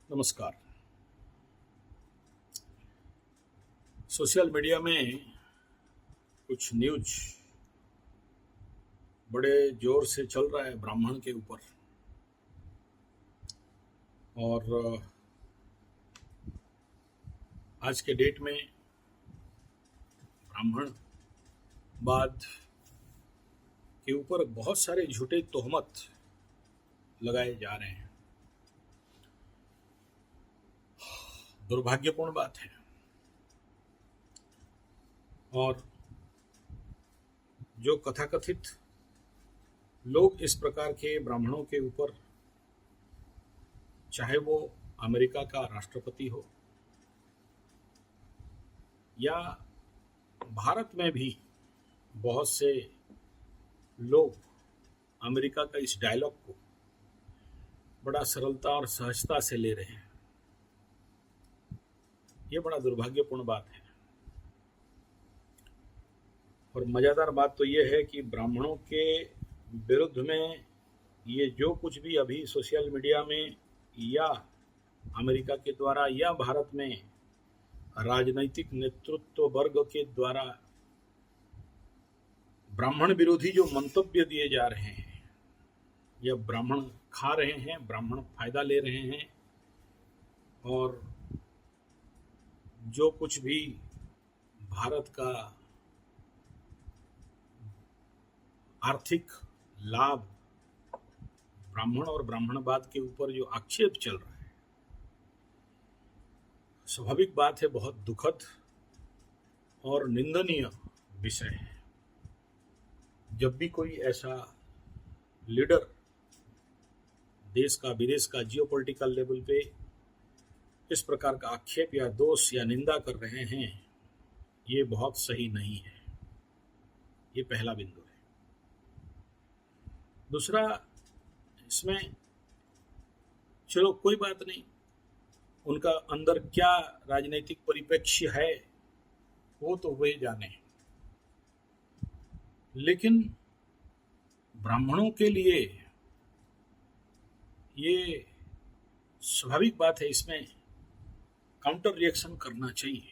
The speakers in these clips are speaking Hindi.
नमस्कार। सोशल मीडिया में कुछ न्यूज बड़े जोर से चल रहा है ब्राह्मण के ऊपर। और आज के डेट में ब्राह्मणवाद के ऊपर बहुत सारे झूठे तोहमत लगाए जा रहे हैं। दुर्भाग्यपूर्ण बात है। और जो कथाकथित लोग इस प्रकार के ब्राह्मणों के ऊपर, चाहे वो अमेरिका का राष्ट्रपति हो या भारत में भी बहुत से लोग अमेरिका का इस डायलॉग को बड़ा सरलता और सहजता से ले रहे हैं, ये बड़ा दुर्भाग्यपूर्ण बात है। और मज़ेदार बात तो ये है कि ब्राह्मणों के विरुद्ध में ये जो कुछ भी अभी सोशल मीडिया में या अमेरिका के द्वारा या भारत में राजनैतिक नेतृत्व वर्ग के द्वारा ब्राह्मण विरोधी जो मंतव्य दिए जा रहे हैं, या ब्राह्मण खा रहे हैं, ब्राह्मण फायदा ले रहे हैं, और जो कुछ भी भारत का आर्थिक लाभ ब्राह्मण और ब्राह्मणवाद के ऊपर जो आक्षेप चल रहा है, स्वाभाविक बात है, बहुत दुखद और निंदनीय विषय है। जब भी कोई ऐसा लीडर देश का, विदेश का, जियोपॉलिटिकल लेवल पे इस प्रकार का आक्षेप या दोष या निंदा कर रहे हैं, ये बहुत सही नहीं है। ये पहला बिंदु है। दूसरा, इसमें चलो कोई बात नहीं, उनका अंदर क्या राजनीतिक परिप्रेक्ष्य है वो तो वे जाने, लेकिन ब्राह्मणों के लिए ये स्वाभाविक बात है, इसमें काउंटर रिएक्शन करना चाहिए।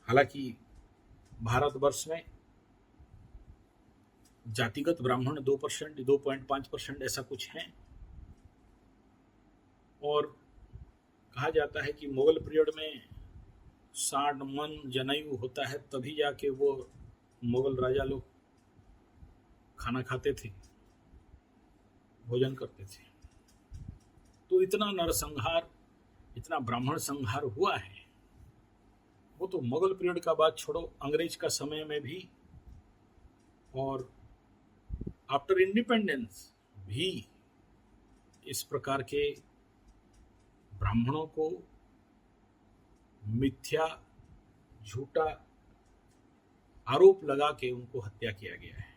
हालांकि भारतवर्ष में जातिगत ब्राह्मण 2%, 2.5% ऐसा कुछ है, और कहा जाता है कि मुगल पीरियड में 60 मन जनेऊ होता है, तभी जाके वो मुगल राजा लोग खाना खाते थे, भोजन करते थे। तो इतना नरसंहार, इतना ब्राह्मण संहार हुआ है, वो तो मुगल पीरियड का बात छोड़ो, अंग्रेज का समय में भी और आफ्टर इंडिपेंडेंस भी इस प्रकार के ब्राह्मणों को मिथ्या, झूठा आरोप लगा के उनको हत्या किया गया है।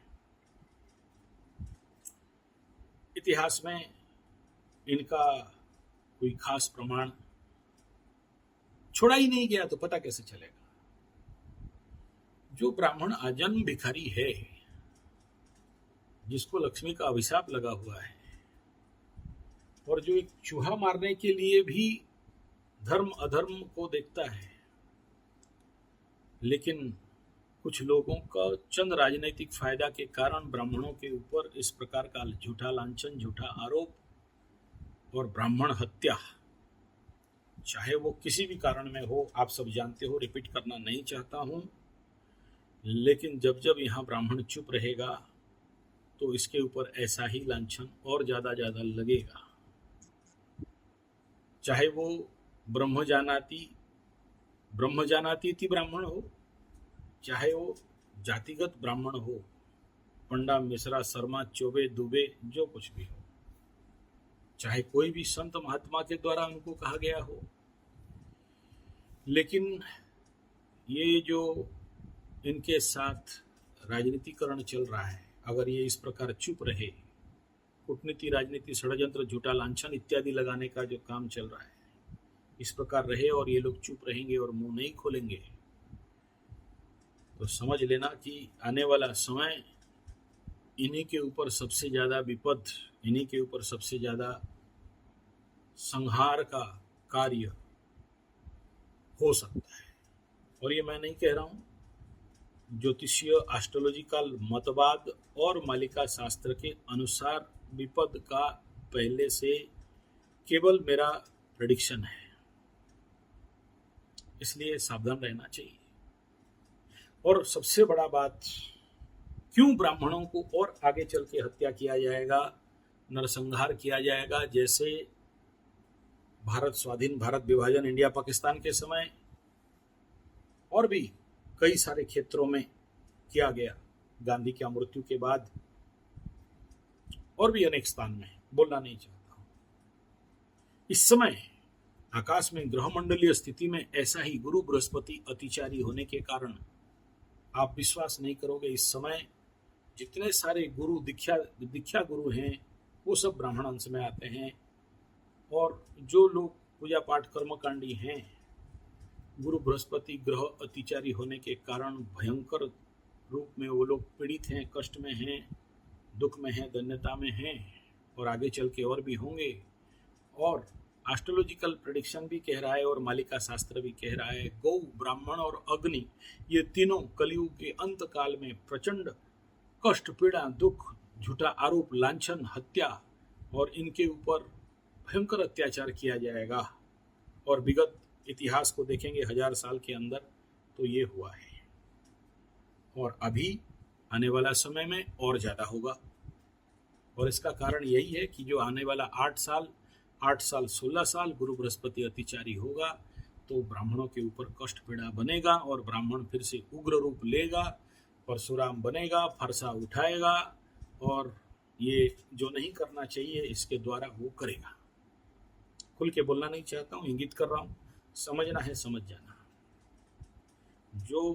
इतिहास में इनका कोई खास प्रमाण छोड़ा ही नहीं गया, तो पता कैसे चलेगा? जो ब्राह्मण आजन्म भिखारी है, जिसको लक्ष्मी का अभिशाप लगा हुआ है, और जो एक चूहा मारने के लिए भी धर्म अधर्म को देखता है, लेकिन कुछ लोगों का चंद राजनीतिक फायदा के कारण ब्राह्मणों के ऊपर इस प्रकार का झूठा लांछन, झूठा आरोप और ब्राह्मण हत्या, चाहे वो किसी भी कारण में हो, आप सब जानते हो, रिपीट करना नहीं चाहता हूं, लेकिन जब जब यहाँ ब्राह्मण चुप रहेगा तो इसके ऊपर ऐसा ही लांछन और ज्यादा लगेगा। चाहे वो ब्रह्मजानाति ब्राह्मण हो, चाहे वो जातिगत ब्राह्मण हो, पंडा, मिश्रा, शर्मा, चौबे, दुबे, जो कुछ भी हो, चाहे कोई भी संत महात्मा के द्वारा उनको कहा गया हो, लेकिन ये जो इनके साथ राजनीतिकरण चल रहा है, अगर ये इस प्रकार चुप रहे, कूटनीति, राजनीति, षड्यंत्र, झूठा लांछन इत्यादि लगाने का जो काम चल रहा है, इस प्रकार रहे और ये लोग चुप रहेंगे और मुंह नहीं खोलेंगे, तो समझ लेना कि आने वाला समय इन्हीं के ऊपर सबसे ज़्यादा विपद, इन्हीं के ऊपर सबसे ज़्यादा संहार का कार्य हो सकता है। और ये मैं नहीं कह रहा हूं, ज्योतिषीय एस्ट्रोलॉजिकल मतवाद और मालिका शास्त्र के अनुसार विपद का पहले से केवल मेरा प्रेडिक्शन है, इसलिए सावधान रहना चाहिए। और सबसे बड़ा बात, क्यों ब्राह्मणों को और आगे चल के हत्या किया जाएगा, नरसंहार किया जाएगा, जैसे भारत स्वाधीन, भारत विभाजन, इंडिया पाकिस्तान के समय और भी कई सारे क्षेत्रों में किया गया, गांधी की मृत्यु के बाद और भी अनेक स्थान में, बोलना नहीं चाहता हूं। इस समय आकाश में ग्रहमंडलीय स्थिति में ऐसा ही गुरु बृहस्पति अतिचारी होने के कारण आप विश्वास नहीं करोगे, इस समय जितने सारे गुरु दीक्षा गुरु हैं वो सब ब्राह्मण अंश में आते हैं। और जो लोग पूजा पाठ कर्मकांडी हैं, गुरु बृहस्पति ग्रह अतिचारी होने के कारण भयंकर रूप में वो लोग पीड़ित हैं, कष्ट में हैं, दुख में हैं, दन्यता में हैं, और आगे चल के और भी होंगे। और एस्ट्रोलॉजिकल प्रेडिक्शन भी कह रहा है और मालिका शास्त्र भी कह रहा है, गौ, ब्राह्मण और अग्नि, ये तीनों कलयुग के अंत काल में प्रचंड कष्ट, पीड़ा, दुख, झूठा आरोप, लांछन, हत्या और इनके ऊपर भयंकर अत्याचार किया जाएगा। और विगत इतिहास को देखेंगे 1000 साल के अंदर तो ये हुआ है, और अभी आने वाला समय में और ज़्यादा होगा। और इसका कारण यही है कि जो आने वाला 8 साल 16 साल गुरु बृहस्पति अतिचारी होगा, तो ब्राह्मणों के ऊपर कष्ट पीड़ा बनेगा और ब्राह्मण फिर से उग्र रूप लेगा, परशुराम बनेगा, फरसा उठाएगा, और ये जो नहीं करना चाहिए इसके द्वारा वो करेगा। खुल के बोलना नहीं चाहता हूँ, इंगित कर रहा हूँ, समझना है समझ जाना। जो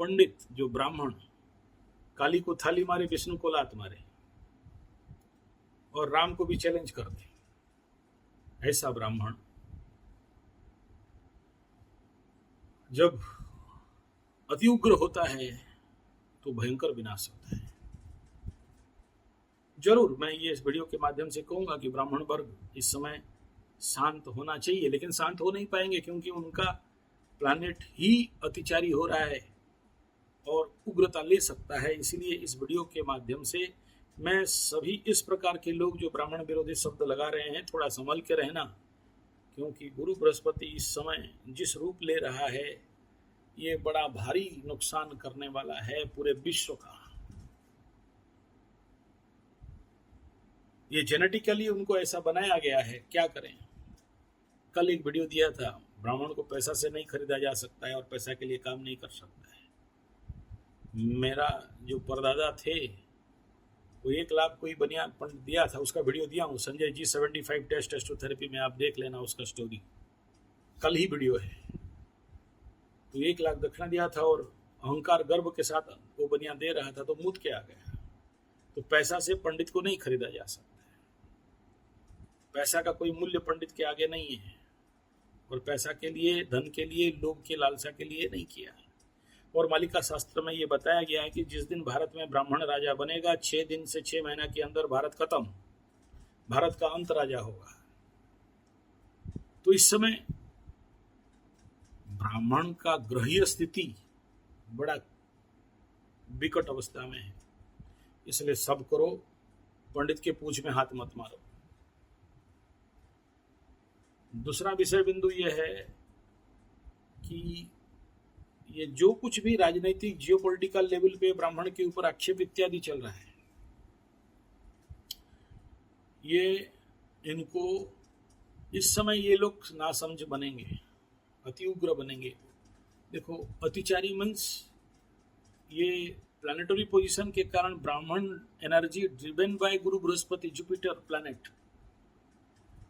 पंडित, जो ब्राह्मण काली को थाली मारे, विष्णु को लात मारे और राम को भी चैलेंज कर दे, ऐसा ब्राह्मण जब अति उग्र होता है तो भयंकर विनाश होता है। जरूर मैं ये इस वीडियो के माध्यम से कहूंगा कि ब्राह्मण वर्ग इस समय शांत होना चाहिए, लेकिन शांत हो नहीं पाएंगे क्योंकि उनका प्लैनेट ही अतिचारी हो रहा है और उग्रता ले सकता है। इसीलिए इस वीडियो के माध्यम से मैं सभी इस प्रकार के लोग जो ब्राह्मण विरोधी शब्द लगा रहे हैं, थोड़ा संभल के रहना, क्योंकि गुरु बृहस्पति इस समय जिस रूप ले रहा है ये बड़ा भारी नुकसान करने वाला है पूरे विश्व का। ये जेनेटिकली उनको ऐसा बनाया गया है, क्या करें। कल एक वीडियो दिया था, ब्राह्मण को पैसा से नहीं खरीदा जा सकता है और पैसा के लिए काम नहीं कर सकता है। मेरा जो परदादा थे वो 1 लाख कोई बनियान पंडित दिया था, उसका वीडियो दिया हूँ, संजय जी 75 टेस्ट एस्ट्रोथेरेपी में, आप देख लेना उसका स्टोरी, कल ही वीडियो है। तो 1 लाख दक्षिणा दिया था और अहंकार गर्व के साथ वो बनियान दे रहा था, तो मुद के आ गया। तो पैसा से पंडित को नहीं खरीदा जा सकता है, पैसा का कोई मूल्य पंडित के आगे नहीं है, और पैसा के लिए, धन के लिए, लोभ के लालसा के लिए नहीं किया। और मालिका शास्त्र में ये बताया गया है कि जिस दिन भारत में ब्राह्मण राजा बनेगा, 6 दिन से 6 महीना के अंदर भारत खत्म, भारत का अंत राजा होगा। तो इस समय ब्राह्मण का ग्रहीय स्थिति बड़ा विकट अवस्था में है, इसलिए सब करो, पंडित के पूंछ में हाथ मत मारो। दूसरा विषय बिंदु यह है कि ये जो कुछ भी राजनीतिक जियोपॉलिटिकल लेवल पे ब्राह्मण के ऊपर आक्षेप इत्यादि चल रहा है, ये इनको इस समय ये लोग नासमझ बनेंगे, अति उग्र बनेंगे। देखो, अतिचारी मीन्स ये प्लानिटरी पोजीशन के कारण ब्राह्मण energy driven by Guru Brihaspati Jupiter planet,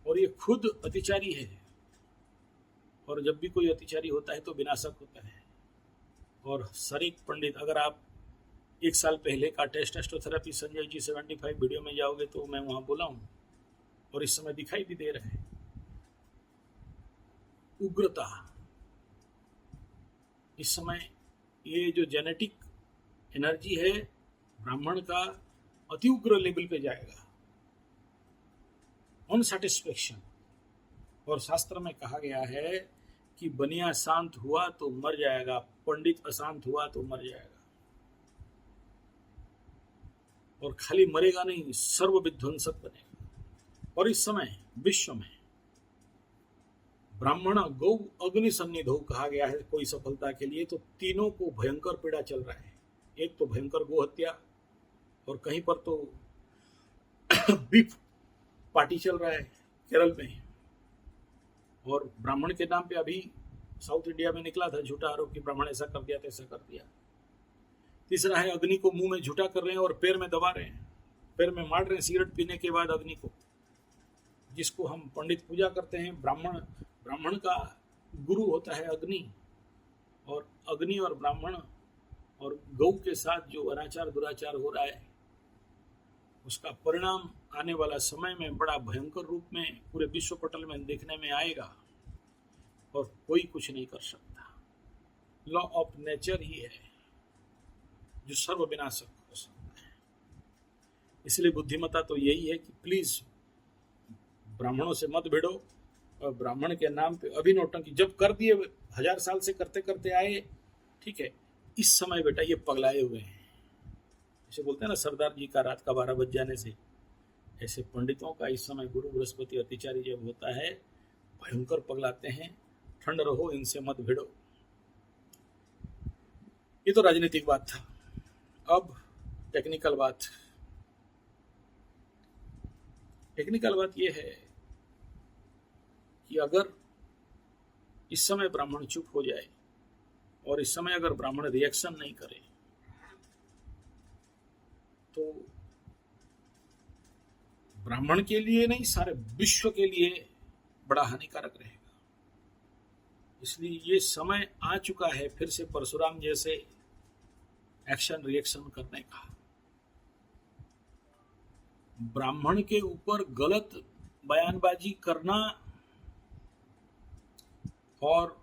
और ये खुद अतिचारी है। और जब भी कोई अतिचारी होता है तो विनाशक होता है। और शरीक पंडित, अगर आप 1 साल पहले का टेस्ट एस्ट्रोथेरेपी संजय जी 75 वीडियो में जाओगे तो मैं वहां बोला हूं, और इस समय दिखाई भी दे रहा है उग्रता। इस समय ये जो जेनेटिक एनर्जी है ब्राह्मण का अति उग्र लेवल पे जाएगा। अनसैटिस्फैक्शन, और शास्त्र में कहा गया है कि बनिया शांत हुआ तो मर जाएगा, पंडित अशांत हुआ तो मर जाएगा। और खाली मरेगा नहीं, सर्व विध्वंसक बनेगा। और इस समय विश्व में ब्राह्मण गौ अग्नि सन्निधो कहा गया है कोई सफलता के लिए, तो तीनों को भयंकर पीड़ा चल रहा है। एक तो भयंकर गो हत्या, और कहीं पर तो बीफ पार्टी चल रहा है केरल में। और ब्राह्मण के नाम पे अभी साउथ इंडिया में निकला था झूठा आरोप कि ब्राह्मण ऐसा कर दिया तैसा कर दिया। तीसरा है अग्नि को मुंह में झूठा कर रहे हैं और पैर में दबा रहे हैं, पैर में मार रहे हैं सिगरेट पीने के बाद अग्नि को, जिसको हम पंडित पूजा करते हैं। ब्राह्मण का गुरु होता है अग्नि, और अग्नि और ब्राह्मण और गौ के साथ जो अनाचार दुराचार हो रहा है, उसका परिणाम आने वाला समय में बड़ा भयंकर रूप में पूरे विश्व पटल में देखने में आएगा, और कोई कुछ नहीं कर सकता। लॉ ऑफ नेचर ही है जो सर्व विनाशक हो सकता है। इसलिए बुद्धिमत्ता तो यही है कि प्लीज ब्राह्मणों से मत भिड़ो, और ब्राह्मण के नाम पे अभी नौटंकी जब कर दिए, 1000 साल से करते करते आए, ठीक है, इस समय बेटा ये पगलाए हुए हैं। जैसे बोलते हैं ना सरदार जी का रात का 12 बज जाने से, ऐसे पंडितों का इस समय गुरु बृहस्पति अतिचारी जब होता है भयंकर पगलाते हैं। ठंड रहो, इनसे मत भिड़ो। ये तो राजनीतिक बात था। अब टेक्निकल बात ये है कि अगर इस समय ब्राह्मण चुप हो जाए, और इस समय अगर ब्राह्मण रिएक्शन नहीं करे, तो ब्राह्मण के लिए नहीं, सारे विश्व के लिए बड़ा हानिकारक रहेगा। इसलिए ये समय आ चुका है फिर से परशुराम जैसे एक्शन रिएक्शन करने का। ब्राह्मण के ऊपर गलत बयानबाजी करना और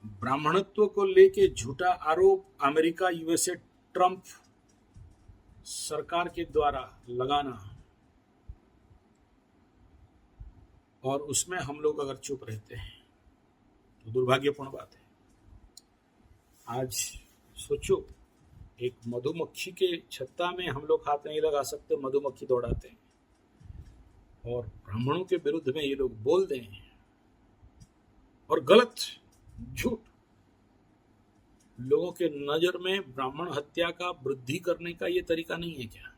ब्राह्मणत्व को लेके झूठा आरोप अमेरिका, यूएसए, ट्रंप सरकार के द्वारा लगाना, और उसमें हम लोग अगर चुप रहते हैं तो दुर्भाग्यपूर्ण बात है। आज सोचो, एक मधुमक्खी के छत्ता में हम लोग हाथ नहीं लगा सकते, मधुमक्खी दौड़ाते हैं, और ब्राह्मणों के विरुद्ध में ये लोग बोल दें, और गलत झूठ। लोगों के नजर में ब्राह्मण हत्या का वृद्धि करने का ये तरीका नहीं है क्या?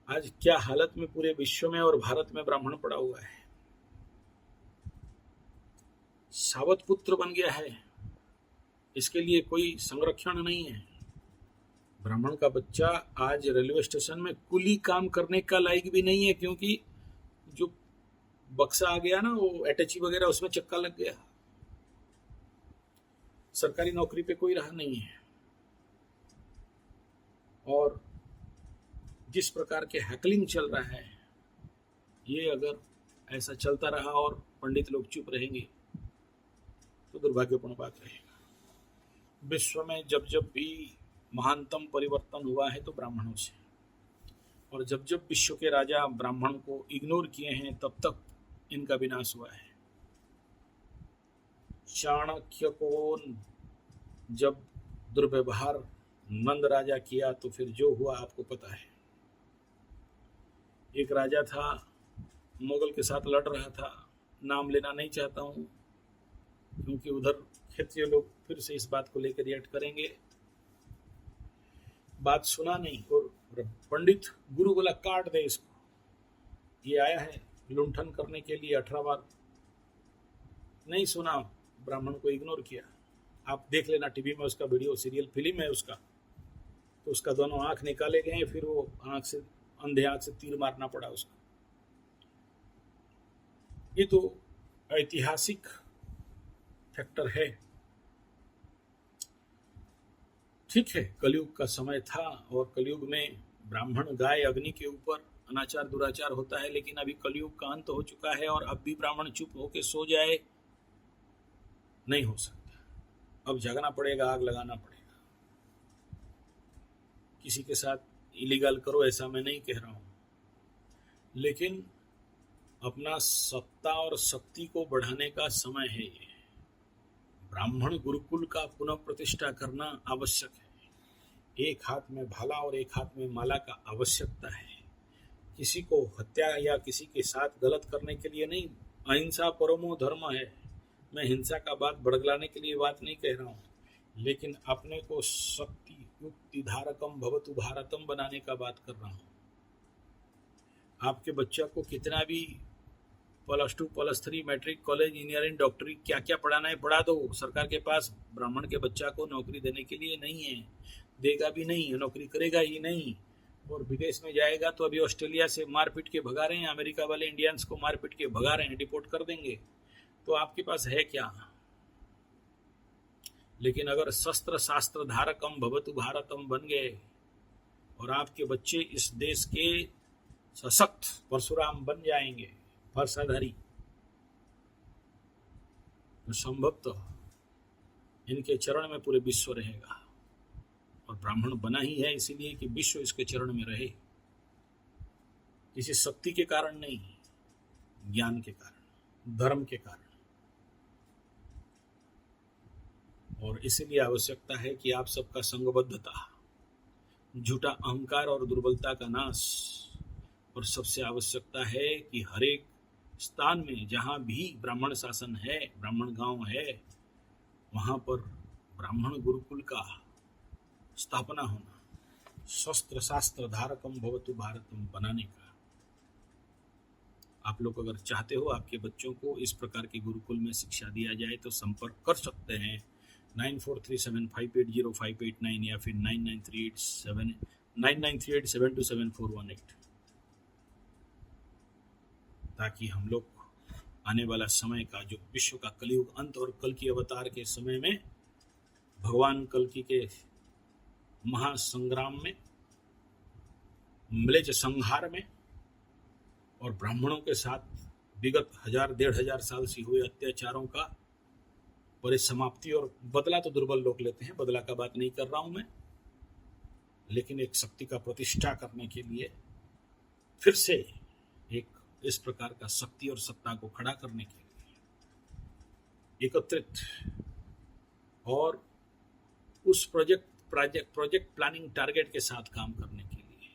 आज क्या हालत में पूरे विश्व में और भारत में ब्राह्मण पड़ा हुआ है। सावत पुत्र बन गया है, इसके लिए कोई संरक्षण नहीं है। ब्राह्मण का बच्चा आज रेलवे स्टेशन में कुली काम करने का लायक भी नहीं है, क्योंकि जो बक्सा आ गया ना, वो अटैची वगैरह, उसमें चक्का लग गया। सरकारी नौकरी पे कोई रहा नहीं है। और जिस प्रकार के हैकलिंग चल रहा है, ये अगर ऐसा चलता रहा और पंडित लोग चुप रहेंगे तो दुर्भाग्यपूर्ण बात रहेगा। विश्व में जब जब भी महानतम परिवर्तन हुआ है तो ब्राह्मणों से, और जब जब विश्व के राजा ब्राह्मण को इग्नोर किए हैं तब तक इनका विनाश हुआ है। चाणक्य को जब दुर्व्यवहार नंद राजा किया तो फिर जो हुआ आपको पता है। एक राजा था, मुगल के साथ लड़ रहा था, नाम लेना नहीं चाहता हूं क्योंकि उधर क्षेत्रीय लोग फिर से इस बात को लेकर रिएक्ट करेंगे। बात सुना नहीं, और पंडित गुरु बोला काट दे इसको, ये आया है लुंठन करने के लिए 18 बार। नहीं सुना, ब्राह्मण को इग्नोर किया। आप देख लेना टीवी में उसका वीडियो, सीरियल फिल्म है उसका, तो उसका दोनों आंख निकाले गए, फिर वो आंख से, अंधे आंख से तीर मारना पड़ा उसको। ये तो ऐतिहासिक फैक्टर है। ठीक है, कलयुग का समय था, और कलयुग में ब्राह्मण गाय अग्नि के ऊपर अनाचार दुराचार होता है, लेकिन अभी कलयुग का अंत हो चुका है, और अब भी ब्राह्मण चुप होके सो जाए नहीं हो सकता। अब जगना पड़ेगा, आग लगाना पड़ेगा। किसी के साथ इलीगल करो ऐसा मैं नहीं कह रहा हूं, लेकिन अपना सत्ता और शक्ति को बढ़ाने का समय है ये। ब्राह्मण गुरुकुल का पुनः प्रतिष्ठा करना आवश्यक है। एक हाथ में भाला और एक हाथ में माला का आवश्यकता है। किसी को हत्या या किसी के साथ गलत करने के लिए नहीं। अहिंसा परमो धर्म है। मैं हिंसा का बात बड़गलाने के लिए बात नहीं कह रहा हूँ, लेकिन अपने को शक्ति युक्ति धारकम भवतु भारतम बनाने का बात कर रहा हूँ। आपके बच्चा को कितना भी +2 +3 मैट्रिक कॉलेज इंजीनियरिंग डॉक्टरी क्या क्या पढ़ाना है पढ़ा दो, सरकार के पास ब्राह्मण के बच्चा को नौकरी देने के लिए नहीं है, देगा भी नहीं, नौकरी करेगा ही नहीं। और विदेश में जाएगा तो अभी ऑस्ट्रेलिया से मार पीट के भगा रहे हैं, अमेरिका वाले इंडियंस को मार पीट के भगा रहे हैं, डिपोर्ट कर देंगे। तो आपके पास है क्या? लेकिन अगर शस्त्र शास्त्र धारकम भवतु भारतम बन गए और आपके बच्चे इस देश के सशक्त परशुराम बन जाएंगे, फरसाधारी, तो संभवतः इनके चरण में पूरे विश्व रहेगा। और ब्राह्मण बना ही है इसीलिए कि विश्व इसके चरण में रहे, किसी शक्ति के कारण नहीं, ज्ञान के कारण, धर्म के कारण। और इसीलिए आवश्यकता है कि आप सबका संगबद्धता, झूठा अहंकार और दुर्बलता का नाश, और सबसे आवश्यकता है कि हर एक स्थान में जहाँ भी ब्राह्मण शासन है, ब्राह्मण गांव है, वहाँ पर ब्राह्मण गुरुकुल का स्थापना होना, शस्त्र शास्त्र धारकम भवतु भारतम बनाने का। आप लोग अगर चाहते हो आपके बच्चों को इस प्रकार के गुरुकुल में शिक्षा दिया जाए तो संपर्क कर सकते हैं 9437580589 या फिर 9938727418, ताकि हम लोग आने वाला समय का जो विश्व का कलयुग अंत और कल की अवतार के समय में भगवान कल्कि के महासंग्राम में, म्लेच्छ संहार में और ब्राह्मणों के साथ विगत 1000-1500 साल से हुए अत्याचारों का परिसमाप्ति और बदला। तो दुर्बल लोग लेते हैं, बदला का बात नहीं कर रहा हूं मैं, लेकिन एक शक्ति का प्रतिष्ठा करने के लिए फिर से एक इस प्रकार का शक्ति और सत्ता को खड़ा करने के लिए एकत्रित और उस प्रोजेक्ट प्लानिंग टारगेट के साथ काम करने के लिए,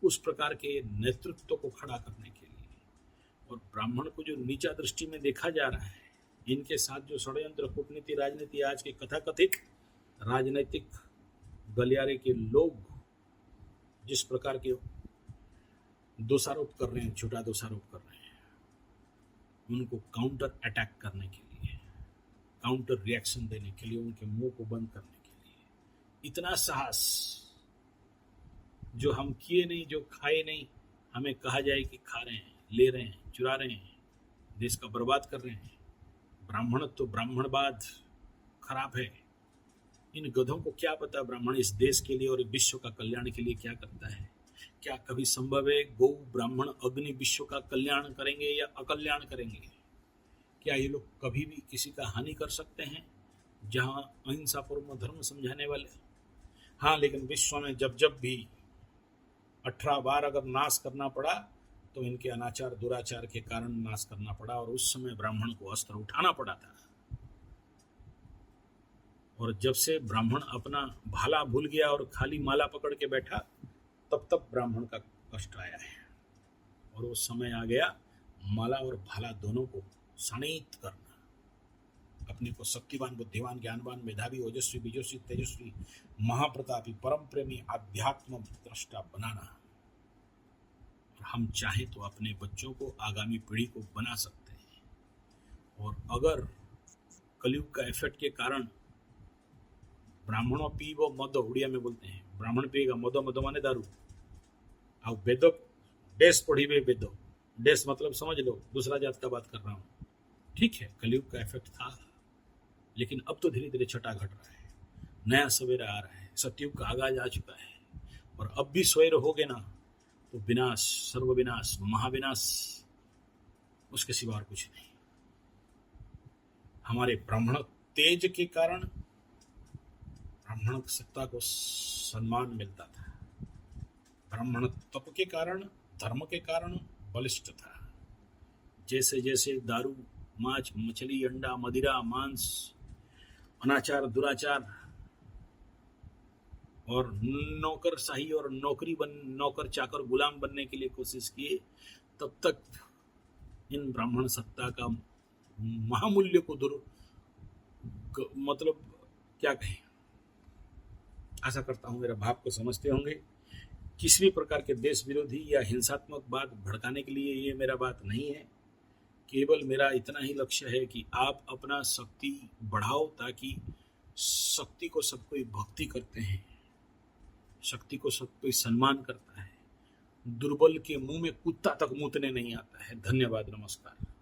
उस प्रकार के नेतृत्व को खड़ा करने के लिए। और ब्राह्मण को जो नीचा दृष्टि में देखा जा रहा है, इनके साथ जो षड्यंत्र, कूटनीति, राजनीति, आज के कथाकथित राजनीतिक गलियारे के लोग जिस प्रकार के दोषारोप कर रहे हैं, झूठा दोषारोप कर रहे हैं, उनको काउंटर अटैक करने के लिए, काउंटर रिएक्शन देने के लिए, उनके मुंह को बंद करने के लिए इतना साहस जो हम किए नहीं, जो खाए नहीं, हमें कहा जाए कि खा रहे हैं, ले रहे हैं, चुरा रहे हैं, देश का बर्बाद कर रहे हैं। ब्राह्मण तो ब्राह्मणवाद खराब है। इन गधों को क्या पता ब्राह्मण इस देश के लिए और विश्व का कल्याण के लिए क्या करता है। क्या कभी संभव है गौ ब्राह्मण अग्नि विश्व का कल्याण करेंगे या अकल्याण करेंगे? क्या ये लोग कभी भी किसी का हानि कर सकते हैं? जहां अहिंसा परमो धर्म समझाने वाले। हाँ, लेकिन विश्व में जब जब भी 18 बार अगर नाश करना पड़ा तो इनके अनाचार दुराचार के कारण नाश करना पड़ा, और उस समय ब्राह्मण को अस्त्र उठाना पड़ा था। और जब से ब्राह्मण अपना भाला भूल गया और खाली माला पकड़ के बैठा, तब तब ब्राह्मण का कष्ट आया है। और वो समय आ गया माला और भाला दोनों को सनिहित करना, अपने को शक्तिवान, बुद्धिवान, ज्ञानवान, मेधावी, ओजस्वी, बीजस्वी, तेजस्वी, महाप्रतापी, परम प्रेमी, आध्यात्म दृष्टा बनाना। और हम चाहें तो अपने बच्चों को, आगामी पीढ़ी को बना सकते हैं। और अगर कलयुग का इफेक्ट के कारण ब्राह्मणों पीबो मदो, उड़िया में बोलते हैं, ब्राह्मण पिएगा मदो, मदो माने दारू, अब वेदो देश पढ़ीबे, वेदो देश मतलब समझ लो, दूसरा जात का बात कर रहा हूँ। ठीक है, कलयुग का इफेक्ट था, लेकिन अब तो धीरे धीरे छटा घट रहा है, नया सवेरा आ रहा है, सतयुग का आगाज आ चुका है। और अब भी सोए रहोगे ना तो विनाश, सर्वविनाश, महाविनाश, उसके सिवा और कुछ नहीं। हमारे ब्राह्मण तेज के कारण ब्राह्मण सत्ता को सम्मान मिलता था, ब्राह्मण तप के कारण, धर्म के कारण, बलिष्ठ था। जैसे जैसे दारू, मांस, मछली, अंडा, मदिरा, मांस, अनाचार, दुराचार और नौकरशाही और नौकर चाकर गुलाम बनने के लिए कोशिश किए, तब तक इन ब्राह्मण सत्ता का महामूल्य को मतलब क्या कहें। आशा करता हूं मेरा भाव को समझते होंगे। किसी भी प्रकार के देश विरोधी या हिंसात्मक बात भड़काने के लिए ये मेरा बात नहीं है। केवल मेरा इतना ही लक्ष्य है कि आप अपना शक्ति बढ़ाओ, ताकि शक्ति को सब कोई भक्ति करते हैं, शक्ति को सब कोई सम्मान करता है, दुर्बल के मुंह में कुत्ता तक मूतने नहीं आता है। धन्यवाद, नमस्कार।